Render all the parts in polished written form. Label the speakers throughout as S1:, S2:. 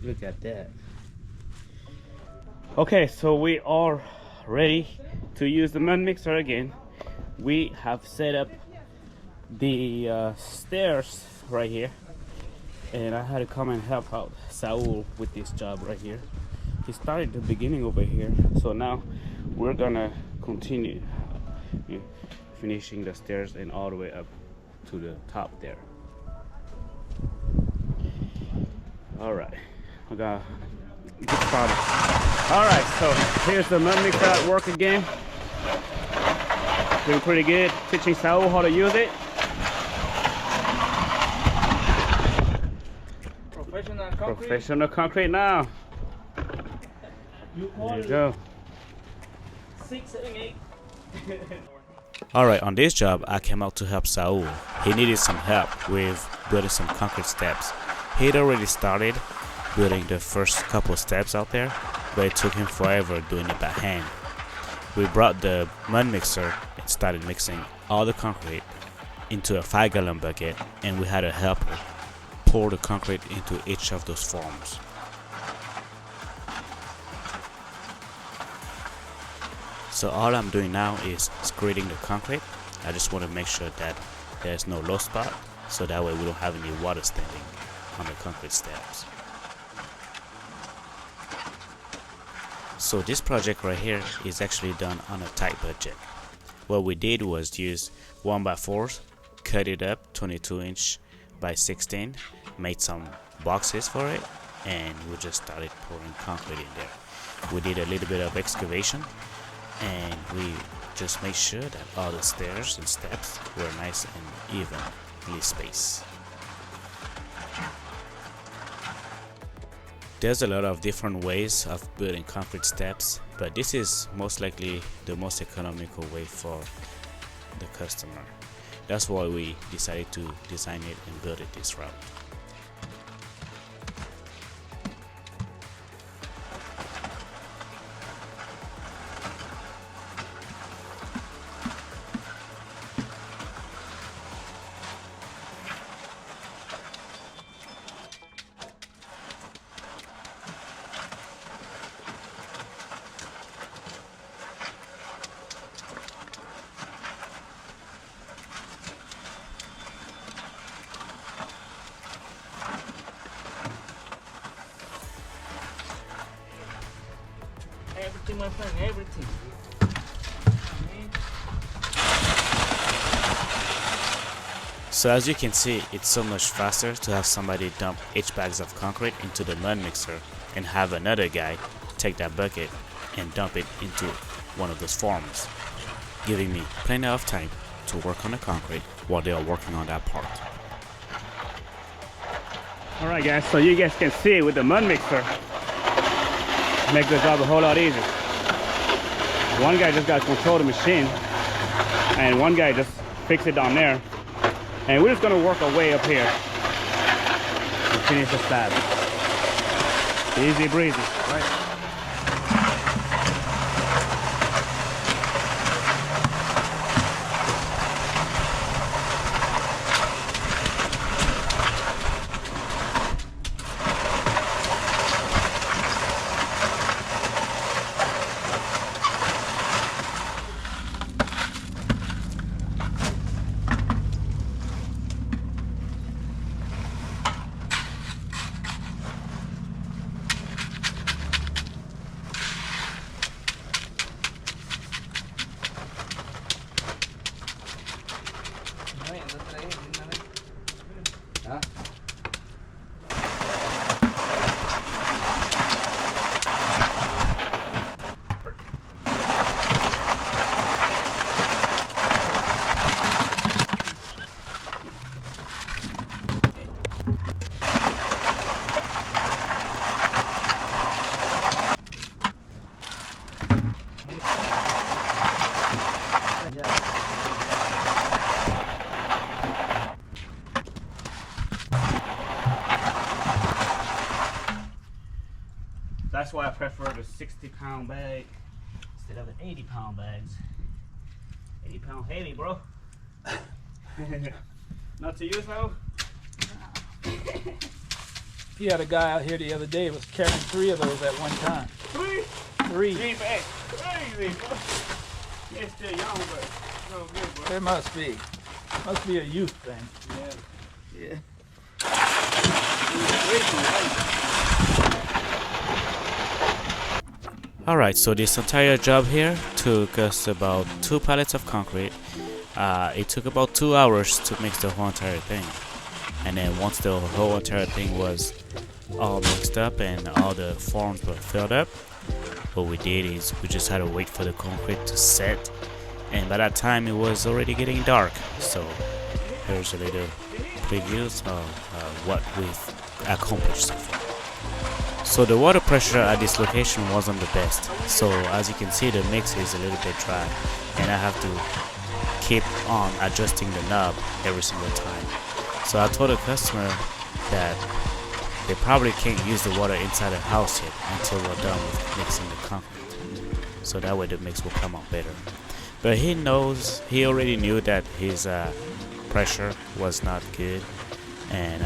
S1: Look at that. Okay, so we are ready to use the MudMixer again. We have set up the stairs right here, and I had to come and help out Saul with this job right here. He started the beginning over here, so now we're gonna continue finishing the stairs and all the way up to the top there. All right, we gotta get started. All right, so here's the MudMixer at work again. Doing pretty good, teaching Saul how to use it. Professional concrete now. There you go.
S2: 6, 7, 8.
S3: Alright, on this job I came out to help Saul. He needed some help with building some concrete steps. He'd already started building the first couple of steps out there, but it took him forever doing it by hand. We brought the MudMixer and started mixing all the concrete into a 5-gallon bucket, and we had a helper pour the concrete into each of those forms. So all I'm doing now is screening the concrete. I just want to make sure that there's no low spot, so that way we don't have any water standing on the concrete steps. So this project right here is actually done on a tight budget. What we did was use 1x4s, cut it up 22" by 16, made some boxes for it, and we just started pouring concrete in there. We did a little bit of excavation, and we just made sure that all the stairs and steps were nice and evenly spaced. There's a lot of different ways of building concrete steps, but this is most likely the most economical way for the customer. That's why we decided to design it and build it this route.
S2: Everything, my friend, everything.
S3: So as you can see, it's so much faster to have somebody dump 8 bags of concrete into the MudMixer and have another guy take that bucket and dump it into one of those forms, giving me plenty of time to work on the concrete while they are working on that part.
S1: All right, guys, so you guys can see with the MudMixer, make the job a whole lot easier. One guy just got to control the machine, and one guy just fix it down there. And we're just gonna work our way up here and finish the slab. Easy breezy, right? That's why I prefer the 60-pound bag instead of the 80-pound bags. 80-pound heavy, bro. Not to use though.
S4: He had a guy out here the other day was carrying 3 of those at one time.
S1: 3?
S4: 3.
S1: Hey, crazy, bro. You're still young, but it's all good, bro.
S4: It must be. Must be a youth thing.
S1: Yeah.
S3: Alright, so this entire job here took us about 2 pallets of concrete. It took about 2 hours to mix the whole entire thing. And then once the whole entire thing was all mixed up and all the forms were filled up, what we did is we just had to wait for the concrete to set. And by that time it was already getting dark. So here's a little previews of what we've accomplished so far. So the water pressure at this location wasn't the best. So as you can see, the mix is a little bit dry, and I have to keep on adjusting the knob every single time. So I told the customer that they probably can't use the water inside the house yet until we're done with mixing the concrete. So that way the mix will come out better. But he already knew that his pressure was not good, and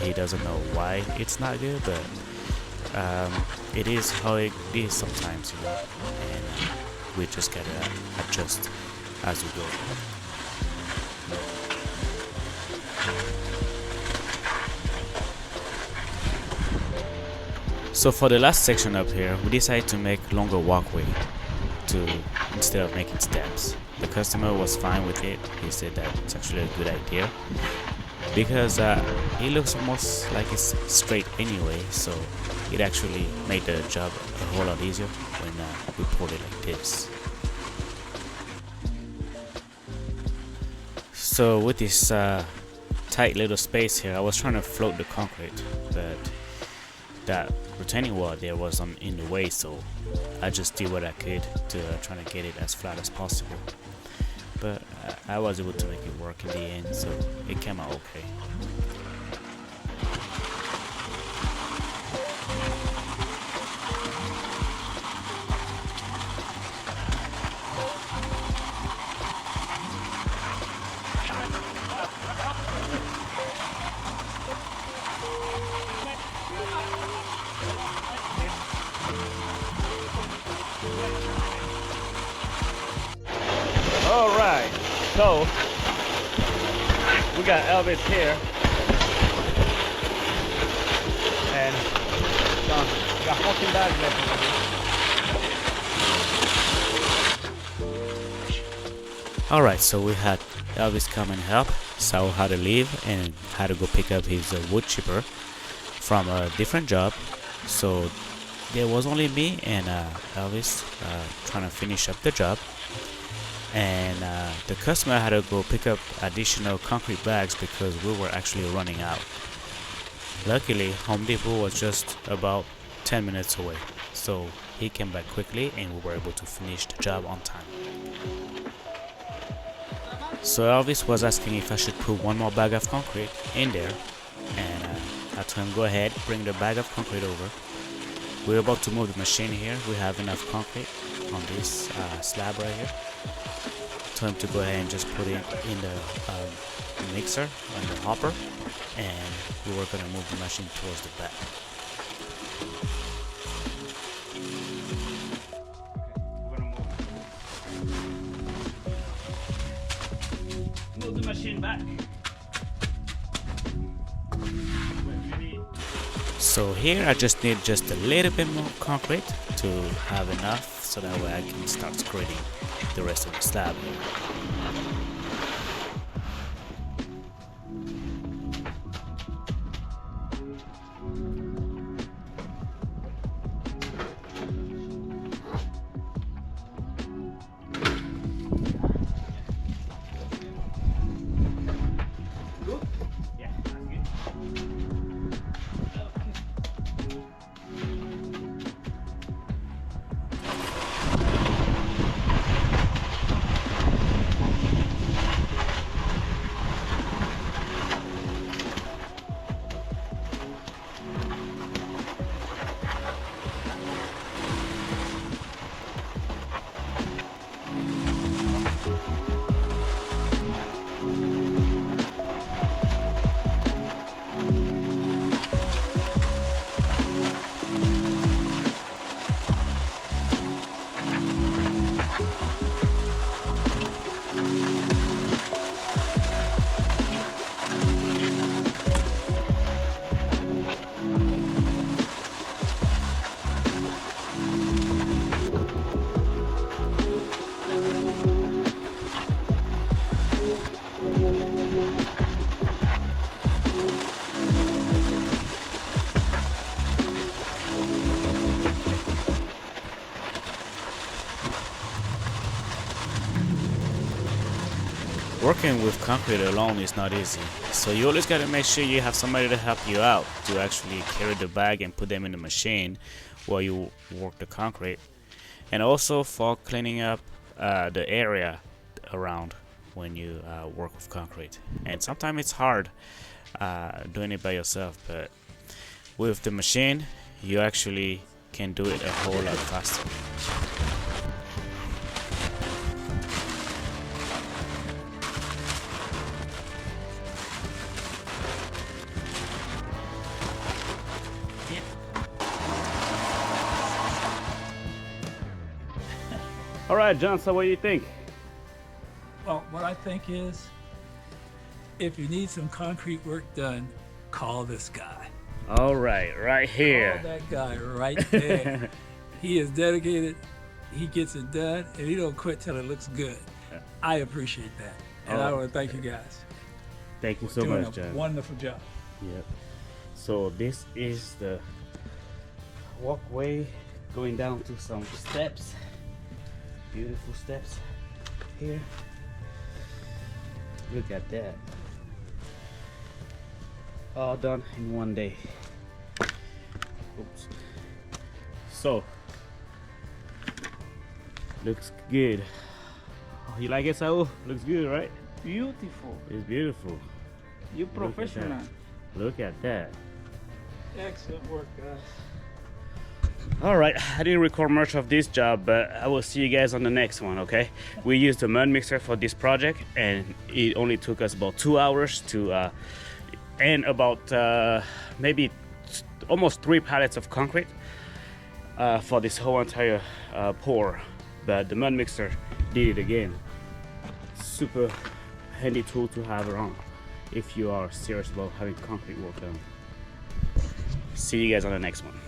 S3: he doesn't know why it's not good, but it is how it is sometimes, you know, and we just gotta adjust as we go. So for the last section up here, we decided to make longer walkway instead of making steps. The customer was fine with it. He said that it's actually a good idea because it looks almost like it's straight anyway, so it actually made the job a whole lot easier when we poured it like this. So with this tight little space here, I was trying to float the concrete, but that retaining wall there was in the way, so I just did what I could to try to get it as flat as possible. But I was able to make it work in the end, so it came out okay.
S1: All right, so we got Elvis here, and got 14 bags left.
S3: Alright, so we had Elvis come and help. Saul had to leave and had to go pick up his wood chipper from a different job. So there was only me and Elvis trying to finish up the job. And the customer had to go pick up additional concrete bags because we were actually running out. Luckily, Home Depot was just about 10 minutes away, so he came back quickly and we were able to finish the job on time. So Elvis was asking if I should put one more bag of concrete in there, and I told him go ahead, bring the bag of concrete over. We're about to move the machine here. We have enough concrete on this slab right here. Told him to go ahead and just put it in the mixer and the hopper, and we were going to move the machine towards the back.
S1: Move the machine back.
S3: So here I just need just a little bit more concrete to have enough so that way I can start screening the rest of the slab.
S1: Yeah, that's good.
S3: Working with concrete alone is not easy, so you always got to make sure you have somebody to help you out to actually carry the bag and put them in the machine while you work the concrete, and also for cleaning up the area around when you work with concrete. And sometimes it's hard doing it by yourself, but with the machine you actually can do it a whole lot faster.
S1: All right, John, so what do you think?
S4: Well, what I think is, if you need some concrete work done, call this guy.
S1: All right, right
S4: Call
S1: here.
S4: that guy right there. He is dedicated. He gets it done, and he don't quit till it looks good. I appreciate that, and I
S1: Oh.
S4: want to thank you guys.
S1: Thank you so
S4: Doing
S1: much,
S4: a
S1: John.
S4: wonderful job.
S1: Yep. So this is the walkway going down to some steps. Beautiful steps here. Look at that. All done in one day. Oops. So looks good. Oh, you like it, Saul? Looks good, right?
S2: Beautiful.
S1: It's beautiful.
S2: You
S1: Look at
S2: professional.
S1: that. Look at that.
S4: Excellent work, guys.
S1: All right, I didn't record much of this job, but I will see you guys on the next one, okay? We used the MudMixer for this project, and it only took us about 2 hours to and about maybe almost 3 pallets of concrete for this whole entire pour. But the MudMixer did it again. Super handy tool to have around if you are serious about having concrete work done. See you guys on the next one.